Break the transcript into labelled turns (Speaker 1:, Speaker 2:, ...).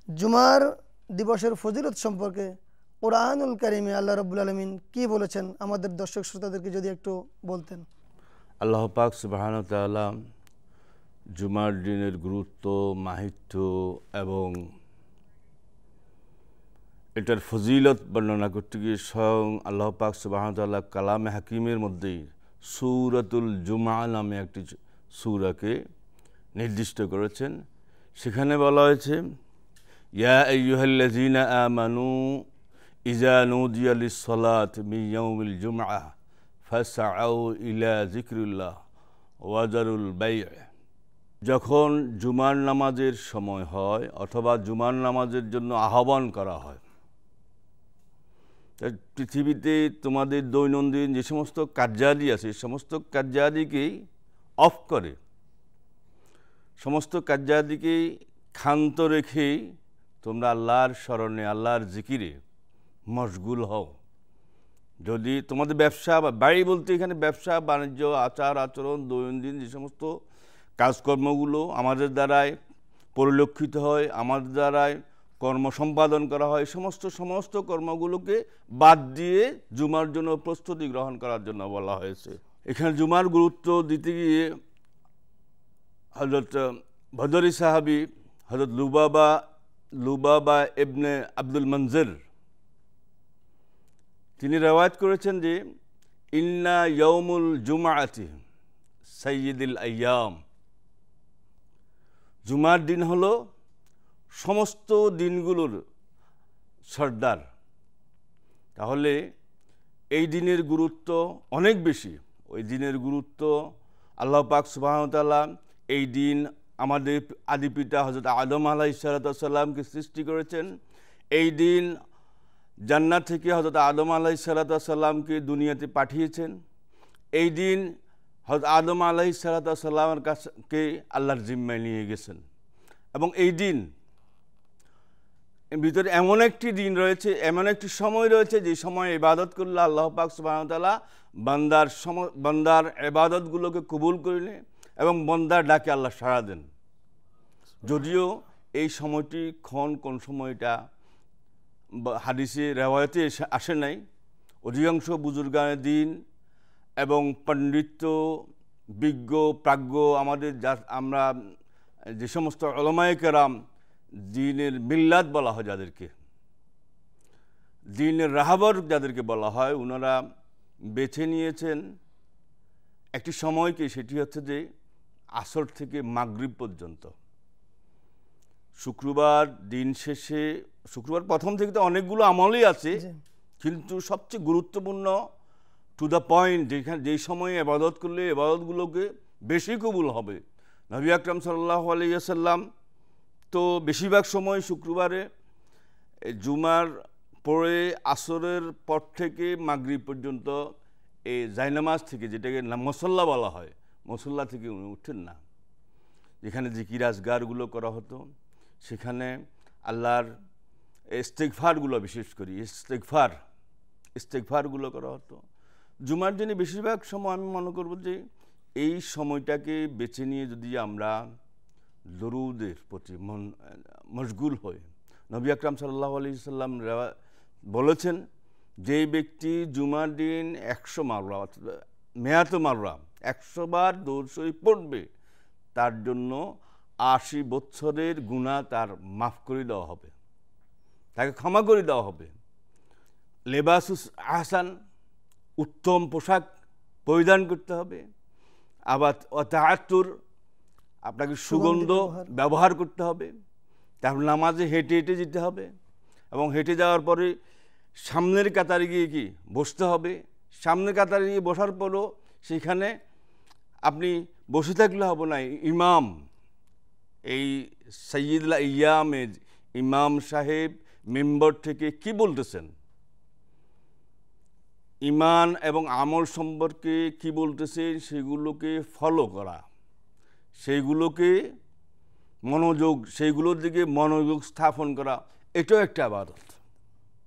Speaker 1: জুমার দিবসের ফজিলত সম্পর্কে কুরআনুল কারীমে আল্লাহ রাব্বুল আলামিন কি বলেছেন আমাদের দর্শক শ্রোতাদেরকে যদি একটু বলতেন।
Speaker 2: আল্লাহ পাক সুবহানাহু ওয়া তাআলা জুমার দিনের গুরুত্ব, মাহাত্ম্য এবং এটার ফজিলত বর্ণনা করতে গিয়ে স্বয়ং আল্লাহ পাক সুবহানাহু ওয়া তাআলা কালামে হাকিমের মধ্যেই সূরাতুল জুমআ নামে একটি সূরাকে নির্দিষ্ট করেছেন। সেখানে বলা হয়েছে, ইয়া আইয়ুহাল্লাযীনা আমানু ইযা নুদিয়া লিস-সালাতি মিন ইয়াউমিল জুমআ ফাসআউ ইলা যিকরিল্লাহ ওয়া যারুল বাই'। যখন জুমার নামাজের সময় হয় অথবা জুমার নামাজের জন্য আহ্বান করা হয়, পৃথিবীতে তোমাদের দৈনন্দিন যে সমস্ত কার্যাদি আছে সমস্ত কার্যাদিকেই অফ করে, সমস্ত কার্যাদিকেই ক্ষান্ত রেখেই তোমরা আল্লাহর স্মরণে, আল্লাহর জিকিরে মশগুল হও। যদি তোমাদের ব্যবসা বা বাড়ি বলতে এখানে ব্যবসা বাণিজ্য, আচার আচরণ, দৈনন্দিন যে সমস্ত কাজকর্মগুলো আমাদের দ্বারাই পরিলক্ষিত হয়, আমাদের দ্বারাই কর্ম সম্পাদন করা হয়, সমস্ত কর্মগুলোকে বাদ দিয়ে জুমার জন্য প্রস্তুতি গ্রহণ করার জন্য বলা হয়েছে। এখানে জুমার গুরুত্ব দিতে গিয়ে হযরত বদরি সাহাবী হযরত লুবাবা ইবনে আব্দুল মনজির তিনি রওয়ায়াত করেছেন যে ইন্না ইয়াউমুল জুমআতি সাইয়্যিদুল আইয়াম, জুমার দিন হলো সমস্ত দিনগুলোর সর্দার। তাহলে এই দিনের গুরুত্ব অনেক বেশি। ওই দিনের গুরুত্ব আল্লাহ পাক সুবহানাহু ওয়া তাআলা এই দিন আমাদের আদি পিতা হযরত আদম আলাইহিস সালামকে সৃষ্টি করেছেন। এই দিন জান্নাত থেকে হযরত আদম আলাইহিস সালামকে দুনিয়াতে পাঠিয়েছেন। এই দিন হযরত আদম আলাইহিস সালামের কাছে আল্লাহর জিম্মায় নিয়ে গেছেন। এবং এই দিন ভিতরে এমন একটি দিন রয়েছে, এমন একটি সময় রয়েছে যে সময় ইবাদত করলে আল্লাহ পাক সুবহানাহু ওয়া তাআলা বান্দার ইবাদতগুলোকে কবুল করে নেন এবং বান্দার ডাকে আল্লাহ সাড়া দেন। যদিও এই সময়টি কোন সময়টা হাদিসে রেওয়ায়েতে আসে নাই, অধিকাংশ বুজুর্গানে দিন এবং পণ্ডিত, বিজ্ঞ, প্রাজ্ঞ আমাদের আমরা যে সমস্ত উলামায়ে কেরাম দ্বীনের মিল্লাত বলা হয়, যাদেরকে দ্বীনের রাহবার যাদেরকে বলা হয়, ওনারা বেছে নিয়েছেন একটি সময়কে, সেটি হচ্ছে যে আসর থেকে মাগরিব পর্যন্ত। শুক্রবার দিন শেষে, শুক্রবার প্রথম থেকে তো অনেকগুলো আমলই আছে, কিন্তু সবচেয়ে গুরুত্বপূর্ণ টু দ্য পয়েন্ট, যেই সময়ে ইবাদত করলে ইবাদতগুলোকে বেশি কবুল হবে। নবী আকরাম সাল্লাল্লাহু আলাইহি ওয়াসাল্লাম তো বেশিরভাগ সময় শুক্রবারে জুমার পরে আসরের পর থেকে মাগরিব পর্যন্ত এই জায়নামাজ থেকে, যেটাকে মুসল্লা বলা হয়, মুসল্লা থেকে উনি উঠেন না। যেখানে জিকির আজগারগুলো করা হতো, সেখানে আল্লাহর ইস্তেগফারগুলো, বিশেষ করে ইস্তেগফারগুলো করা হতো। জুমার দিনে বেশিরভাগ সময় আমি মনে করব যে এই সময়টাকে বেছে নিয়ে যদি আমরা দরুদের প্রতি মশগুল হই। নবী আকরাম সাল্লাল্লাহু আলাইহি ওয়াসাল্লাম বলেছেন, যে ব্যক্তি জুমার দিন 100 মাররা, 100 বার দরুদ শরীফ পড়বে, তার জন্য 80 বছরের গুনাহ তার মাফ করে দেওয়া হবে, তাকে ক্ষমা করে দেওয়া হবে। লেবাসুস আহসান, উত্তম পোশাক পরিধান করতে হবে। আবার তাআত্তুর, আপনাকে সুগন্ধ ব্যবহার করতে হবে। তারপর নামাজে হেঁটে হেঁটে যেতে হবে এবং হেঁটে যাওয়ার পরে সামনের কাতারে গিয়ে কি বসতে হবে। সামনের কাতারে গিয়ে বসার পরও সেখানে আপনি বসে থাকলে হবে না, ইমাম, এই সাইয়্যিদুল আইয়ামের ইমাম সাহেব মেম্বার থেকে কি বলতেছেন, ঈমান এবং আমল সম্পর্কে কি বলতেছে, সেগুলোকে ফলো করা, সেইগুলোর দিকে মনোযোগ স্থাপন করা, এটাও একটা ইবাদত।